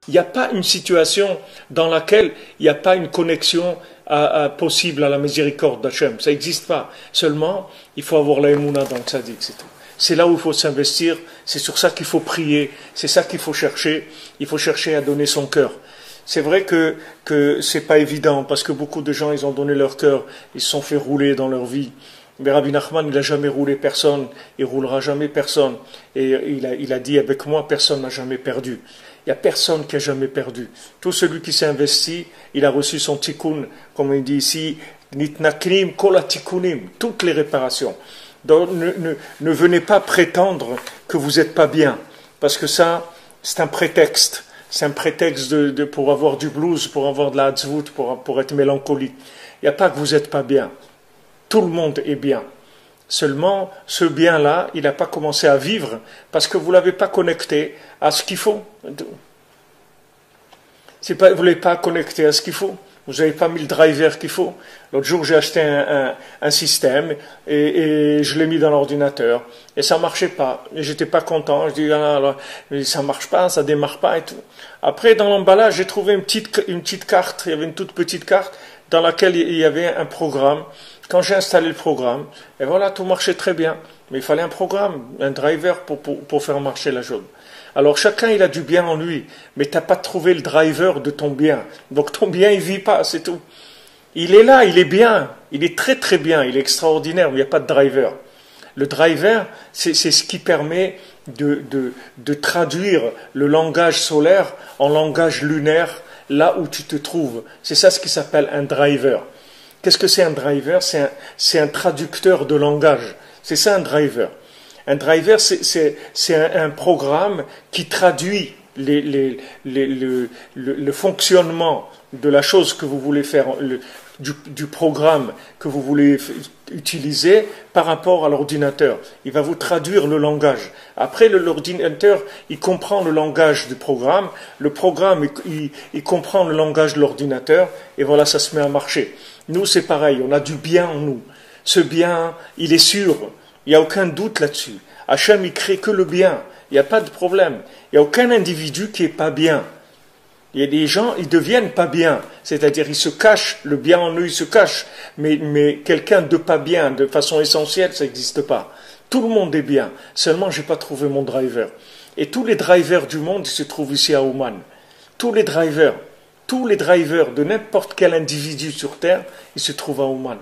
Il n'y a pas une situation dans laquelle il n'y a pas une connexion possible à la miséricorde d'Hachem. Ça n'existe pas. Seulement, il faut avoir la émouna dans le tzaddik, c'est tout. C'est là où il faut s'investir, c'est sur ça qu'il faut prier, c'est ça qu'il faut chercher. Il faut chercher à donner son cœur. C'est vrai que c'est pas évident, parce que beaucoup de gens, ils ont donné leur cœur, ils se sont fait rouler dans leur vie. Mais Rabbi Nachman, il n'a jamais roulé personne, il roulera jamais personne. Et il a dit, avec moi, personne n'a jamais perdu. Il n'y a personne qui a jamais perdu. Tout celui qui s'est investi, il a reçu son tikkun, comme il dit ici, nitnakrim kol tikkunim, toutes les réparations. Donc ne venez pas prétendre que vous n'êtes pas bien, parce que ça, c'est un prétexte. C'est un prétexte pour avoir du blues, pour avoir de la hatzvout, pour être mélancolique. Il n'y a pas que vous n'êtes pas bien. Tout le monde est bien. Seulement, ce bien-là, il n'a pas commencé à vivre parce que vous ne l'avez pas connecté à ce qu'il faut. Vous ne l'avez pas connecté à ce qu'il faut. Vous n'avez pas mis le driver qu'il faut. L'autre jour, j'ai acheté un système et je l'ai mis dans l'ordinateur. Et ça ne marchait pas. Et je n'étais pas content. Je dis, ça ne marche pas, ça ne démarre pas et tout. Après, dans l'emballage, j'ai trouvé une petite carte. Il y avait une toute petite carte dans laquelle il y avait un programme. Quand j'ai installé le programme, et voilà, tout marchait très bien. Mais il fallait un programme, un driver pour faire marcher la chose. Alors chacun, il a du bien en lui, mais tu n'as pas trouvé le driver de ton bien. Donc ton bien, il ne vit pas, c'est tout. Il est là, il est bien, il est très très bien, il est extraordinaire, mais il n'y a pas de driver. Le driver, c'est ce qui permet de traduire le langage solaire en langage lunaire, là où tu te trouves. C'est ça ce qui s'appelle un driver. Qu'est-ce que c'est un driver? C'est un traducteur de langage. C'est ça un driver. Un driver, c'est un programme qui traduit le fonctionnement de la chose que vous voulez faire, du programme que vous voulez utiliser par rapport à l'ordinateur. Il va vous traduire le langage. Après, l'ordinateur, il comprend le langage du programme. Le programme, il comprend le langage de l'ordinateur. Et voilà, ça se met à marcher. Nous, c'est pareil. On a du bien en nous. Ce bien, il est sûr. Il n'y a aucun doute là-dessus. Hachem, il crée que le bien. Il n'y a pas de problème. Il n'y a aucun individu qui n'est pas bien. Il y a des gens, ils deviennent pas bien. C'est-à-dire, ils se cachent. Le bien en eux, il se cache. Mais quelqu'un de pas bien, de façon essentielle, ça n'existe pas. Tout le monde est bien. Seulement, je n'ai pas trouvé mon driver. Et tous les drivers du monde, ils se trouvent ici à Ouman. Tous les drivers de n'importe quel individu sur Terre, ils se trouvent à Ouman.